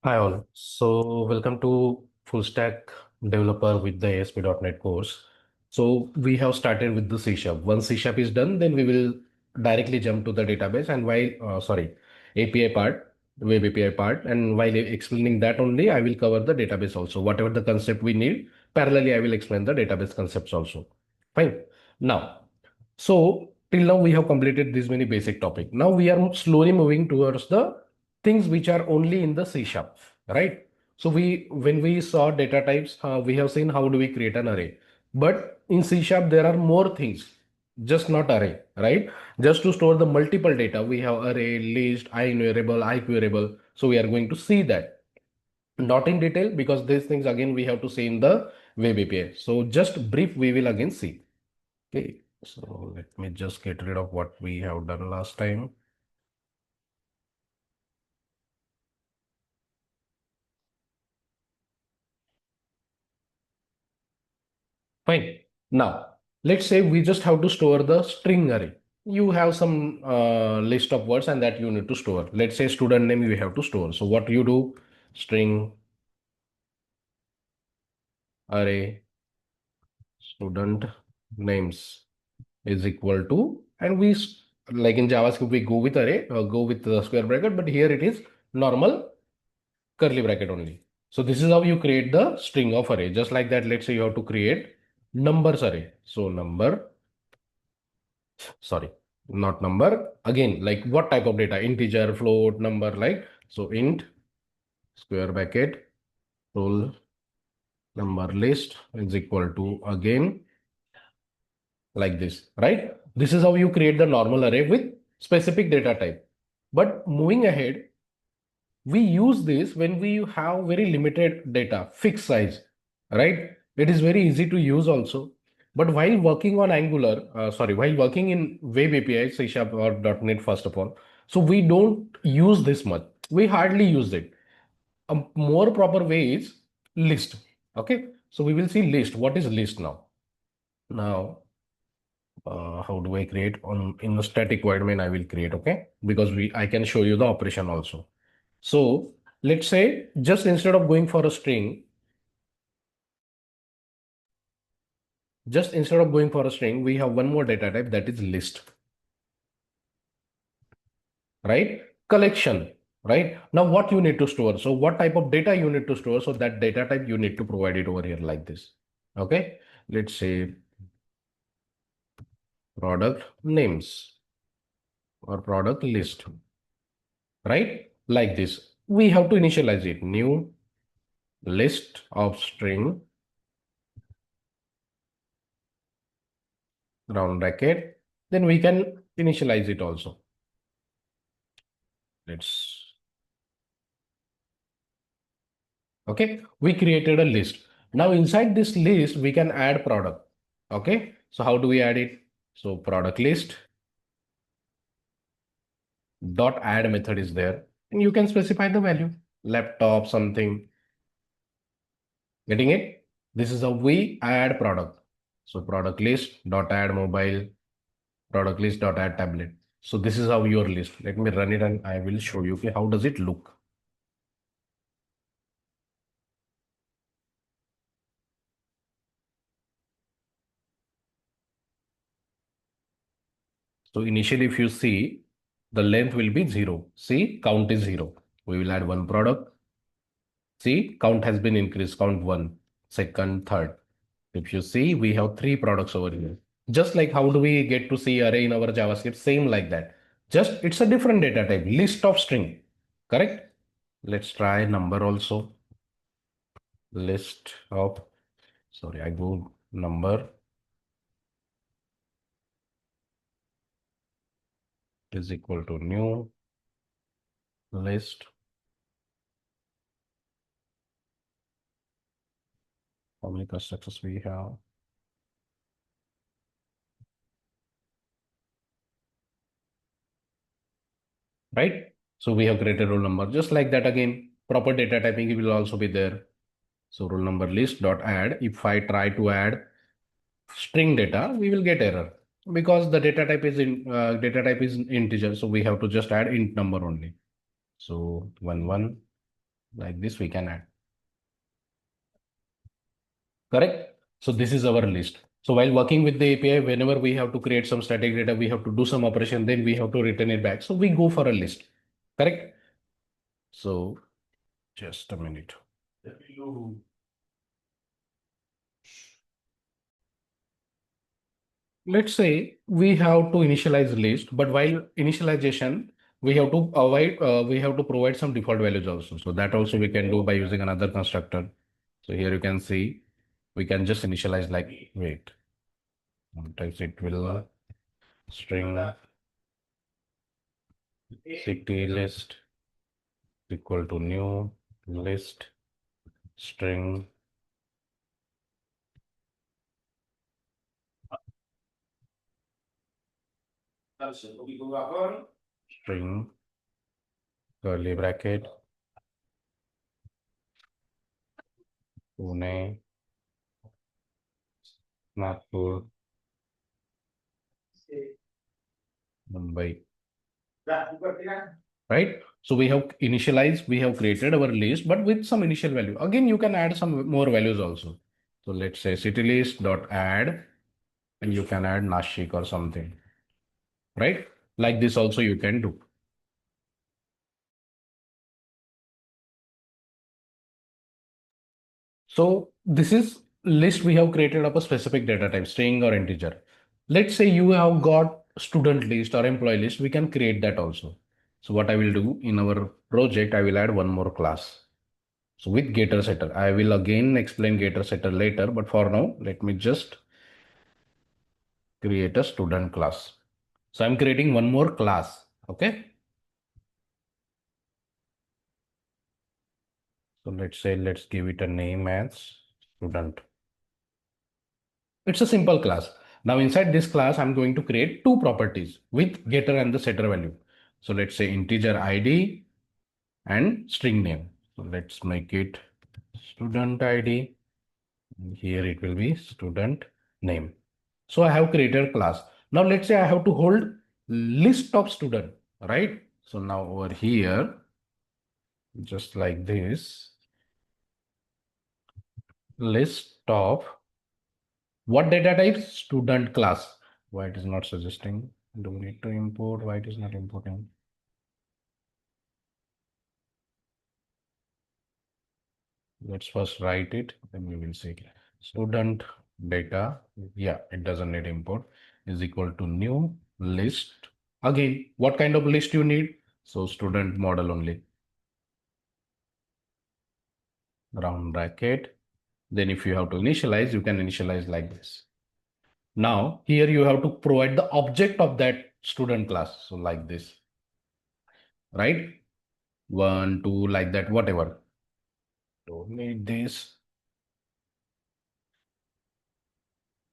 Hi all. So welcome to Full Stack Developer with the ASP.NET course. So we have started with the C Sharp. Once C Sharp is done, then we will directly jump to the database and API part, web API part. And while explaining that only, I will cover the database also. Whatever the concept we need, parallelly I will explain the database concepts also. Fine. Now, so till now we have completed this many basic topic. Now we are slowly moving towards the things which are only in the C sharp, right? So when we saw data types, we have seen how do we create an array. But in C sharp, there are more things, just not array, right? Just to store the multiple data, we have array, list, IEnumerable, IQerable. So we are going to see that. Not in detail because these things again we have to see in the web API. So just brief, we will again see. Okay, so let me just get rid of what we have done last time. Fine. Now, let's say we just have to store the string array. You have some list of words and that you need to store. Let's say student name you have to store. So what you do, string array student names is equal to, and like in JavaScript, we go with array, go with the square bracket, but here it is normal curly bracket only. So this is how you create the string of array. Just like that, let's say you have to create numbers array. So sorry, not number. Again, like what type of data? Integer, float, number, like, so int square bracket roll number list is equal to, again, like this, right? This is how you create the normal array with specific data type. But moving ahead, we use this when we have very limited data, fixed size, right? It is very easy to use also. But while working on while working in web API, C Sharp or .NET first of all, so we don't use this much. We hardly use it. A more proper way is list. Okay, so we will see list. What is list now? Now, how do I create on in the static void main? I will create, okay, because I can show you the operation also. So let's say just instead of going for a string, we have one more data type, that is list, right? Collection, right? Now what you need to store? So what type of data you need to store? So that data type you need to provide it over here like this. Okay. Let's say product names or product list, right? Like this. We have to initialize it. New list of string round bracket. Then we can initialize it also. Let's Okay, we created a list. Now inside this list, we can add product. Okay, so how do we add it? So product list dot add method is there, and you can specify the value, laptop, something. Getting it? This is how we add product. So product list dot add mobile, product list dot add tablet. So this is how your list. Let me run it and I will show you, okay, how does it look. So initially, if you see, the length will be 0. See, count is 0. We will add one product. See, count has been increased. Count one, second, third. If you see, we have three products over here. Just like how do we get to see array in our JavaScript? Same like that. Just it's a different data type, list of string. Correct? Let's try number also. List of, sorry, I go number is equal to new list. How many constructors we have? Right? So we have created roll number. Just like that again, proper data typing will also be there. So roll number list dot add. If I try to add string data, we will get error because the data type is integer. So we have to just add int number only. So 11. Like this we can add. Correct? So this is our list. So while working with the API, whenever we have to create some static data, we have to do some operation, then we have to return it back. So we go for a list. Correct? So just a minute. Let's say we have to initialize list, but while initialization, we have to provide some default values also. So that also we can do by using another constructor. So here you can see, we can just initialize like, wait, sometimes it will string city list equal to new list string string curly bracket Pune, Nagpur, Mumbai. Right? So we have initialized, we have created our list, but with some initial value. Again, you can add some more values also. So let's say city list dot add, and you can add Nashik or something, right? Like this also you can do. So this is list we have created of a specific data type, string or integer. Let's say you have got student list or employee list, we can create that also. So what I will do in our project, I will add one more class. So with getter setter, I will again explain getter setter later, but for now, let me just create a student class. So I'm creating one more class. Okay. So let's say, let's give it a name as student. It's a simple class. Now inside this class, I'm going to create two properties with getter and the setter value. So let's say integer ID and string name. So let's make it student ID. Here it will be student name. So I have created class. Now let's say I have to hold list of student, right? So now over here, just like this, list of what data type? Student class. Why it is not suggesting? Do we need to import? Why it is not importing? Let's first write it, then we will see. Student data, yeah, it doesn't need import, is equal to new list. Again, what kind of list you need? So student model only, round bracket. Then if you have to initialize, you can initialize like this. Now here you have to provide the object of that student class. So like this, right? One, two, like that, whatever. Don't need this.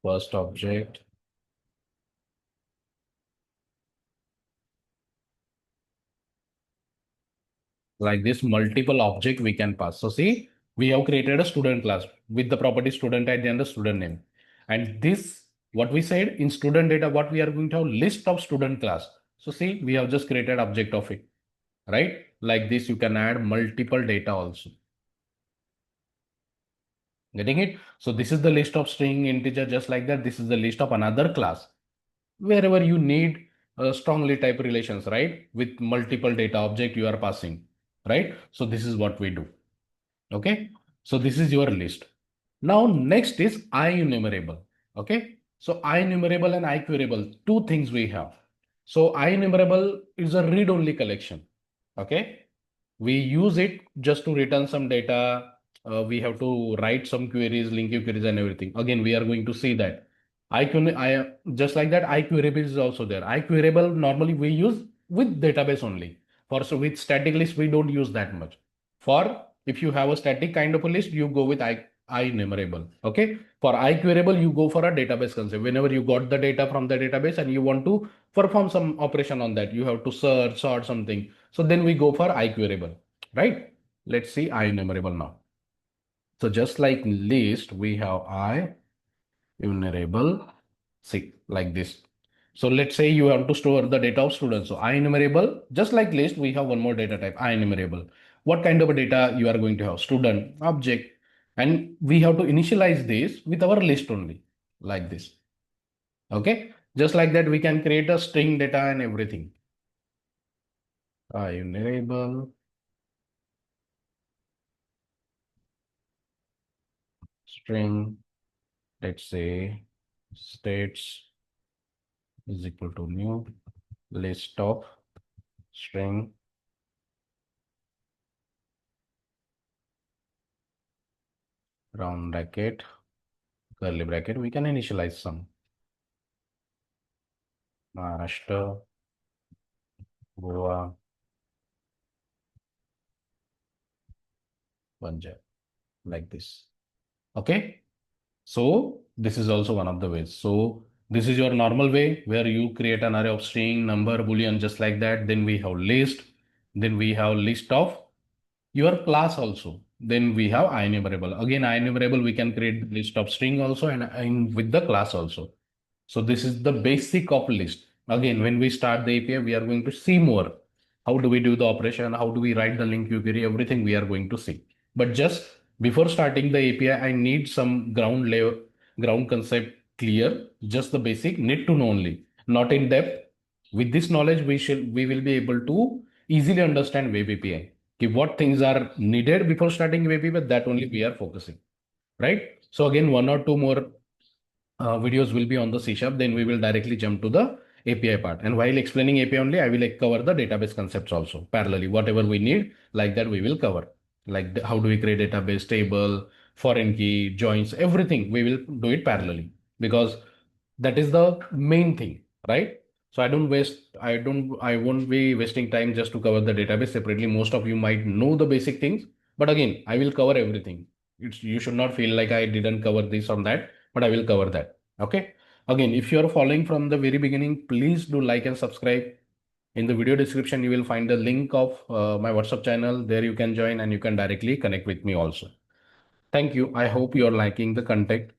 First object. Like this, multiple object we can pass. So see, we have created a student class with the property student ID and the student name. And this, what we said in student data, what we are going to have list of student class. So see, we have just created object of it, right? Like this, you can add multiple data also. Getting it? So this is the list of string integer, just like that. This is the list of another class. Wherever you need strongly type relations, right? With multiple data object you are passing, right? So this is what we do. Okay. So this is your list. Now next is IEnumerable. Okay. So IEnumerable and IQueryable, two things we have. So IEnumerable is a read-only collection. Okay. We use it just to return some data. We have to write some queries, link queries and everything. Again, we are going to see that. Just like that, IQueryable is also there. IQueryable normally we use with database only. So with static list, we don't use that much. For if you have a static kind of a list, you go with IEnumerable. Okay. For IQueryable, you go for a database concept. Whenever you got the data from the database and you want to perform some operation on that, you have to search, sort something. So then we go for IQueryable, right? Let's see IEnumerable now. So just like list, we have IEnumerable, see like this. So let's say you have to store the data of students. So IEnumerable, just like list, we have one more data type, IEnumerable. What kind of a data you are going to have? Student, object, and we have to initialize this with our list only, like this. Okay. Just like that, we can create a string data and everything. IEnumerable, string, let's say states is equal to new list of string round bracket curly bracket. We can initialize some Maharashtra, Goa, Punjab, like this. Okay. So this is also one of the ways. So this is your normal way where you create an array of string, number, boolean, just like that. Then we have list. Then we have list of your class also. Then we have IEnumerable. Again, IEnumerable, we can create list of string also and with the class also. So this is the basic of list. Again, when we start the API, we are going to see more. How do we do the operation? How do we write the link query? Everything we are going to see. But just before starting the API, I need some ground level, ground concept clear. Just the basic need to know only, not in depth. With this knowledge, we will be able to easily understand web API. Okay, what things are needed before starting web API, that only we are focusing, right? So again, one or two more videos will be on the C Sharp, then we will directly jump to the API part. And while explaining API only, I will like cover the database concepts also parallelly. Whatever we need, like that, we will cover. Like how do we create database table, foreign key, joins, everything. We will do it parallelly because that is the main thing, right? So I won't be wasting time just to cover the database separately. Most of you might know the basic things, but again, I will cover everything. You should not feel like I didn't cover this on that, but I will cover that. Okay. Again, if you are following from the very beginning, please do like and subscribe. In the video description, you will find the link of my WhatsApp channel. There you can join and you can directly connect with me also. Thank you. I hope you are liking the content.